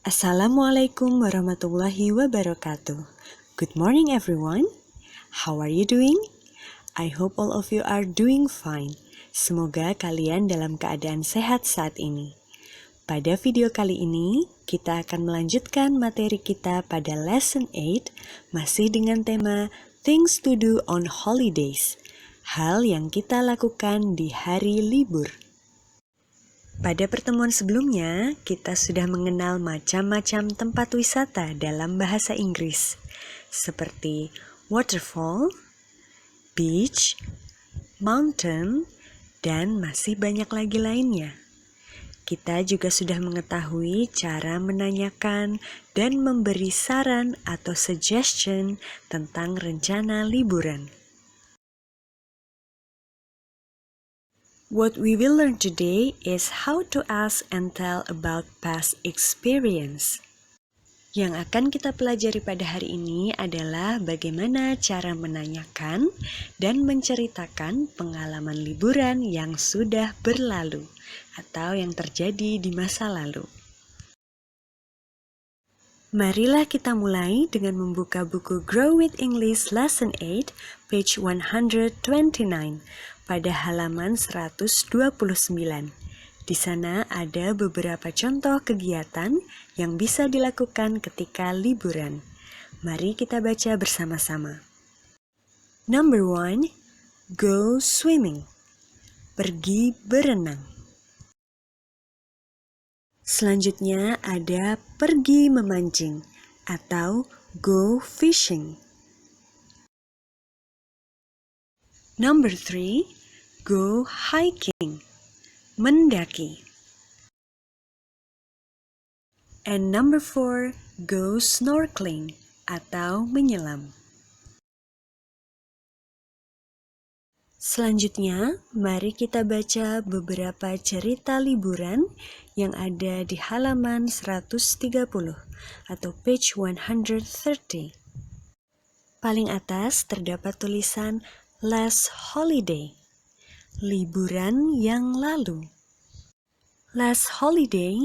Assalamualaikum warahmatullahi wabarakatuh. Good morning everyone. How are you doing? I hope all of you are doing fine. Semoga kalian dalam keadaan sehat saat ini. Pada video kali ini, kita akan melanjutkan materi kita pada Lesson 8, masih dengan tema Things to do on holidays. Hal yang kita lakukan di hari libur. Pada pertemuan sebelumnya, kita sudah mengenal macam-macam tempat wisata dalam bahasa Inggris, seperti waterfall, beach, mountain, dan masih banyak lagi lainnya. Kita juga sudah mengetahui cara menanyakan dan memberi saran atau suggestion tentang rencana liburan. What we will learn today is how to ask and tell about past experience. Yang akan kita pelajari pada hari ini adalah bagaimana cara menanyakan dan menceritakan pengalaman liburan yang sudah berlalu atau yang terjadi di masa lalu. Marilah kita mulai dengan membuka buku Grow with English Lesson 8, page 129. Pada halaman 129. Di sana ada beberapa contoh kegiatan yang bisa dilakukan ketika liburan. Mari kita baca bersama-sama. Number 1, go swimming. Pergi berenang. Selanjutnya ada pergi memancing atau go fishing. Number 3, go hiking, mendaki. And number 4, go snorkeling, atau menyelam. Selanjutnya, mari kita baca beberapa cerita liburan yang ada di halaman 130 atau page 130. Paling atas terdapat tulisan Last holiday, liburan yang lalu. Last holiday,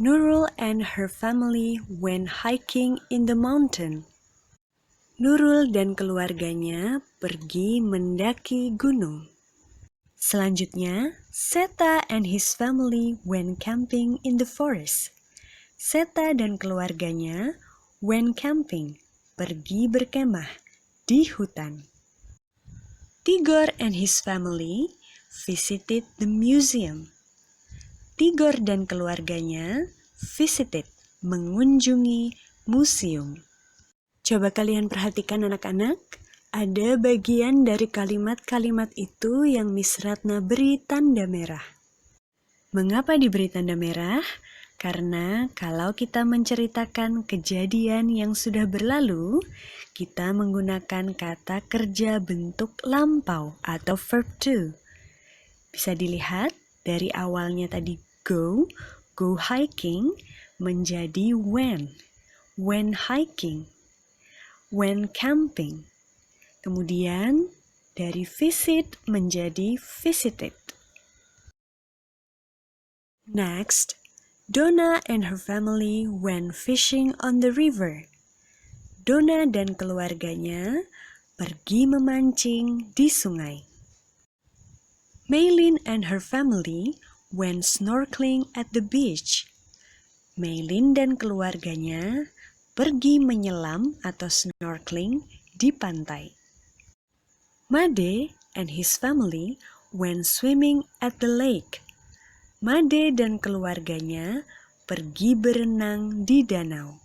Nurul and her family went hiking in the mountain. Nurul dan keluarganya pergi mendaki gunung. Selanjutnya, Seta and his family went camping in the forest. Seta dan keluarganya went camping, pergi berkemah di hutan. Tigor and his family visited the museum. Tigor dan keluarganya visited, mengunjungi museum. Coba kalian perhatikan anak-anak, ada bagian dari kalimat-kalimat itu yang Miss Ratna beri tanda merah. Mengapa diberi tanda merah? Karena kalau kita menceritakan kejadian yang sudah berlalu, kita menggunakan kata kerja bentuk lampau atau verb to. Bisa dilihat dari awalnya tadi go hiking menjadi when hiking, when camping. Kemudian dari visit menjadi visited. Next, Donna and her family went fishing on the river. Donna dan keluarganya pergi memancing di sungai. Maylin and her family went snorkeling at the beach. Maylin dan keluarganya pergi menyelam atau snorkeling di pantai. Made and his family went swimming at the lake. Made dan keluarganya pergi berenang di danau.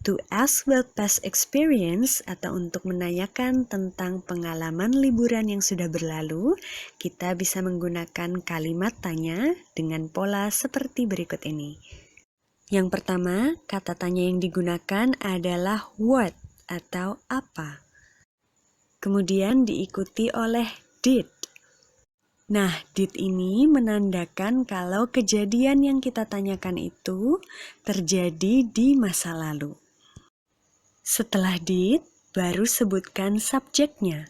To ask about past experience atau untuk menanyakan tentang pengalaman liburan yang sudah berlalu, kita bisa menggunakan kalimat tanya dengan pola seperti berikut ini. Yang pertama, kata tanya yang digunakan adalah what atau apa. Kemudian diikuti oleh did. Nah, did ini menandakan kalau kejadian yang kita tanyakan itu terjadi di masa lalu. Setelah did, baru sebutkan subjeknya.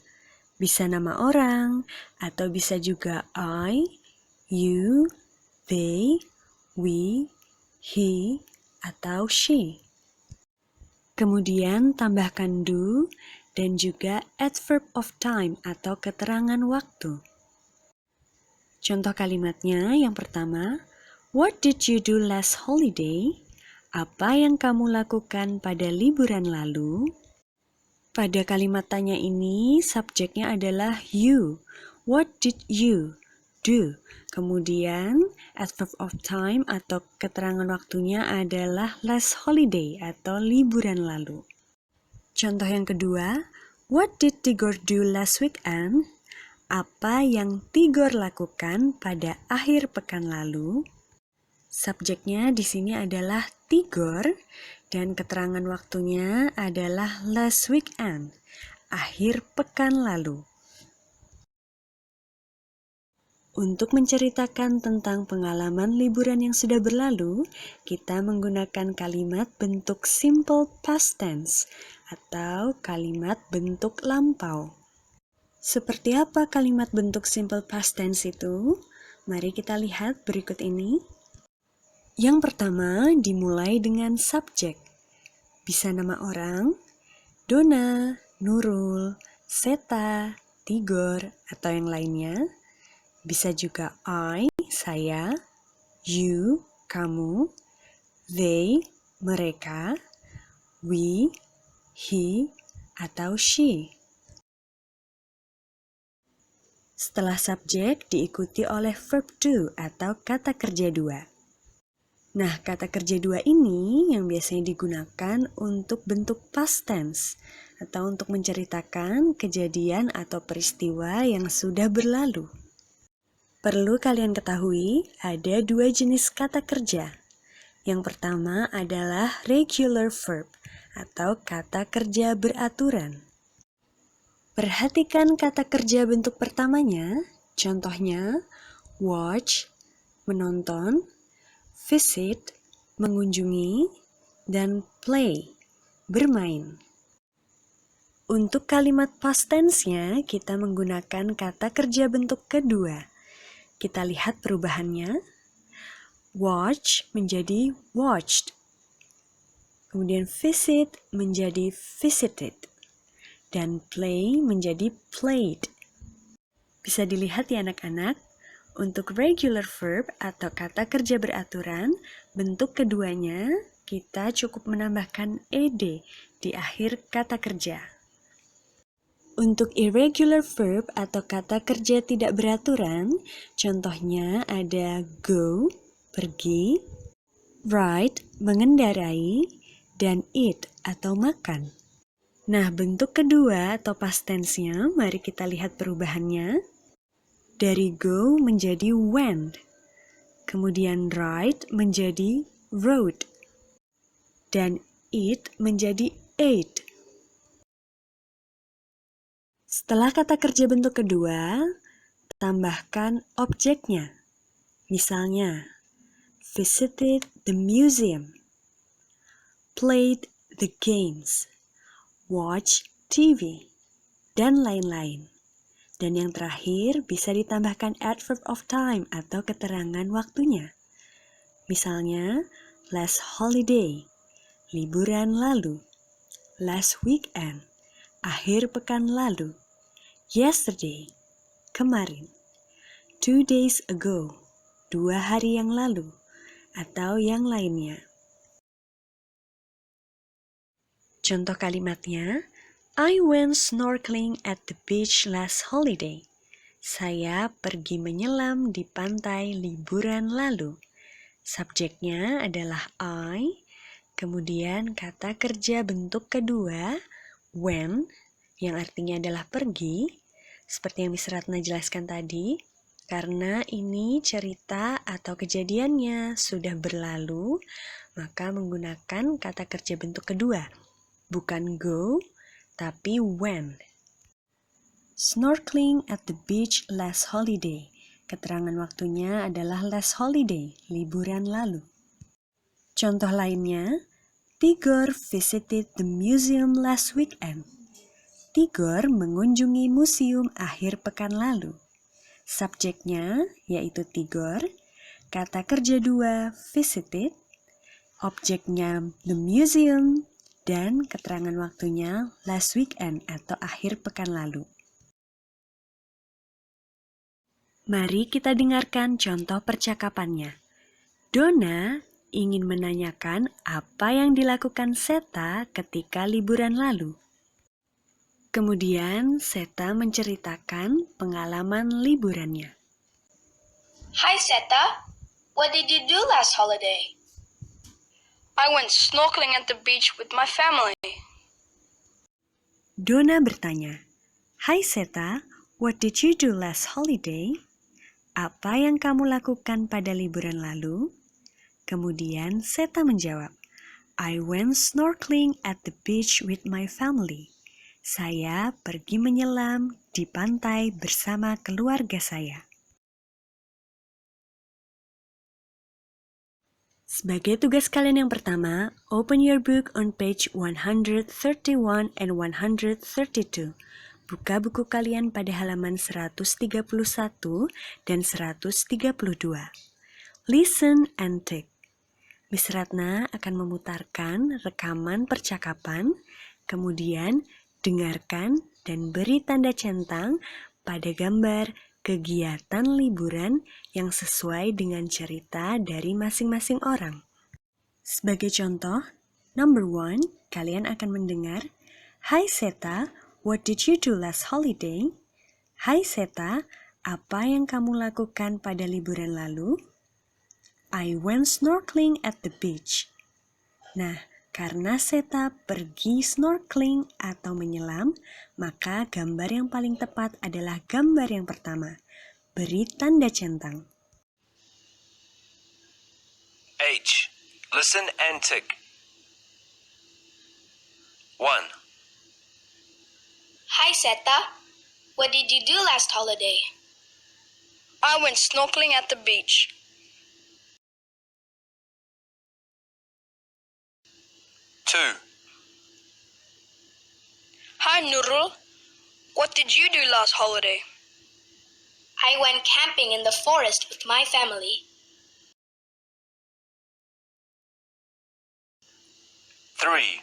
Bisa nama orang, atau bisa juga I, you, they, we, he, atau she. Kemudian tambahkan do dan juga adverb of time atau keterangan waktu. Contoh kalimatnya yang pertama, what did you do last holiday? Apa yang kamu lakukan pada liburan lalu? Pada kalimat tanya ini, subjeknya adalah you. What did you do? Kemudian, adverb of time atau keterangan waktunya adalah last holiday atau liburan lalu. Contoh yang kedua, what did Tigor do last weekend? Apa yang Tigor lakukan pada akhir pekan lalu? Subjeknya di sini adalah Tigor dan keterangan waktunya adalah last weekend, akhir pekan lalu. Untuk menceritakan tentang pengalaman liburan yang sudah berlalu, kita menggunakan kalimat bentuk simple past tense atau kalimat bentuk lampau. Seperti apa kalimat bentuk simple past tense itu? Mari kita lihat berikut ini. Yang pertama dimulai dengan subjek. Bisa nama orang, Dona, Nurul, Seta, Tigor, atau yang lainnya. Bisa juga I, saya, you, kamu, they, mereka, we, he, atau she. Setelah subjek diikuti oleh verb to atau kata kerja dua. Nah, kata kerja dua ini yang biasanya digunakan untuk bentuk past tense atau untuk menceritakan kejadian atau peristiwa yang sudah berlalu. Perlu kalian ketahui, ada dua jenis kata kerja. Yang pertama adalah regular verb atau kata kerja beraturan. Perhatikan kata kerja bentuk pertamanya, contohnya watch, menonton, visit, mengunjungi, dan play, bermain. Untuk kalimat past tense-nya, kita menggunakan kata kerja bentuk kedua. Kita lihat perubahannya. Watch menjadi watched. Kemudian visit menjadi visited. Dan play menjadi played. Bisa dilihat ya anak-anak, untuk regular verb atau kata kerja beraturan, bentuk keduanya kita cukup menambahkan ed di akhir kata kerja. Untuk irregular verb atau kata kerja tidak beraturan, contohnya ada go, pergi, ride, mengendarai, dan eat atau makan. Nah, bentuk kedua atau past tense-nya, mari kita lihat perubahannya. Dari go menjadi went, kemudian ride menjadi rode, dan eat menjadi ate. Setelah kata kerja bentuk kedua, tambahkan objeknya. Misalnya, visited the museum, played the games, watch TV, dan lain-lain. Dan yang terakhir bisa ditambahkan adverb of time atau keterangan waktunya. Misalnya, last holiday, liburan lalu, last weekend, akhir pekan lalu, yesterday, kemarin, 2 days ago, 2 hari yang lalu, atau yang lainnya. Contoh kalimatnya, I went snorkeling at the beach last holiday. Saya pergi menyelam di pantai liburan lalu. Subjeknya adalah I, kemudian kata kerja bentuk kedua, went, yang artinya adalah pergi, seperti yang Miss Ratna jelaskan tadi, karena ini cerita atau kejadiannya sudah berlalu, maka menggunakan kata kerja bentuk kedua, bukan go, tapi went. Snorkeling at the beach last holiday. Keterangan waktunya adalah last holiday, liburan lalu. Contoh lainnya, Tigor visited the museum last weekend. Tigor mengunjungi museum akhir pekan lalu. Subjeknya yaitu Tigor, kata kerja dua, visited, objeknya the museum, dan keterangan waktunya last weekend atau akhir pekan lalu. Mari kita dengarkan contoh percakapannya. Donna ingin menanyakan apa yang dilakukan Seta ketika liburan lalu. Kemudian Seta menceritakan pengalaman liburannya. Hi, Seta. What did you do last holiday? I went snorkeling at the beach with my family. Donna bertanya, Hai Seta, what did you do last holiday? Apa yang kamu lakukan pada liburan lalu? Kemudian Seta menjawab, I went snorkeling at the beach with my family. Saya pergi menyelam di pantai bersama keluarga saya. Sebagai tugas kalian yang pertama, open your book on page 131 and 132. Buka buku kalian pada halaman 131 dan 132. Listen and take. Miss Ratna akan memutarkan rekaman percakapan, kemudian dengarkan dan beri tanda centang pada gambar kegiatan liburan yang sesuai dengan cerita dari masing-masing orang. Sebagai contoh, number 1, kalian akan mendengar, Hai Seta, what did you do last holiday? Hai Seta, apa yang kamu lakukan pada liburan lalu? I went snorkeling at the beach. Nah, karena Seta pergi snorkeling atau menyelam, maka gambar yang paling tepat adalah gambar yang pertama. Beri tanda centang. H. Listen and tick. 1. Hi, Seta. What did you do last holiday? I went snorkeling at the beach. 2. Hi, Nurul. What did you do last holiday? I went camping in the forest with my family. 3.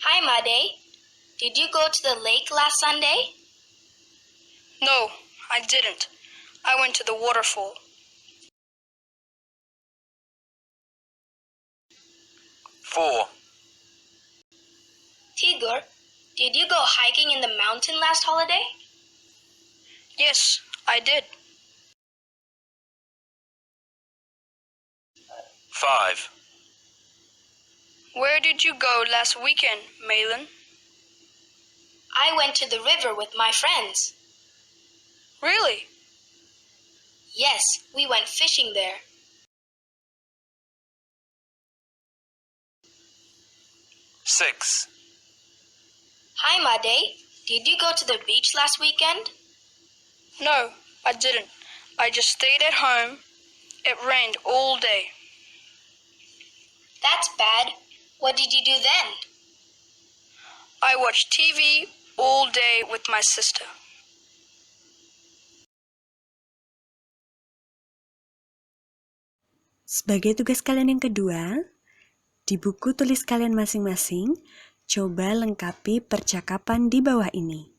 Hi, Made. Did you go to the lake last Sunday? No, I didn't. I went to the waterfall. 4. Tigor, did you go hiking in the mountain last holiday? Yes, I did. 5. Where did you go last weekend, Malin? I went to the river with my friends. Really? Yes, we went fishing there. 6. Hi, Made. Did you go to the beach last weekend? No, I didn't. I just stayed at home. It rained all day. That's bad. What did you do then? I watched TV all day with my sister. Sebagai tugas kalian yang kedua, di buku tulis kalian masing-masing, coba lengkapi percakapan di bawah ini.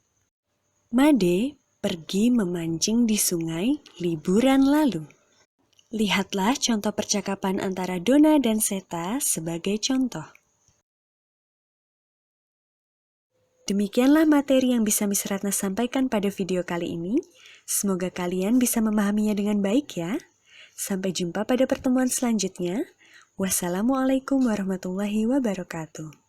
Made pergi memancing di sungai liburan lalu. Lihatlah contoh percakapan antara Donna dan Seta sebagai contoh. Demikianlah materi yang bisa Miss Ratna sampaikan pada video kali ini. Semoga kalian bisa memahaminya dengan baik ya. Sampai jumpa pada pertemuan selanjutnya. Wassalamualaikum warahmatullahi wabarakatuh.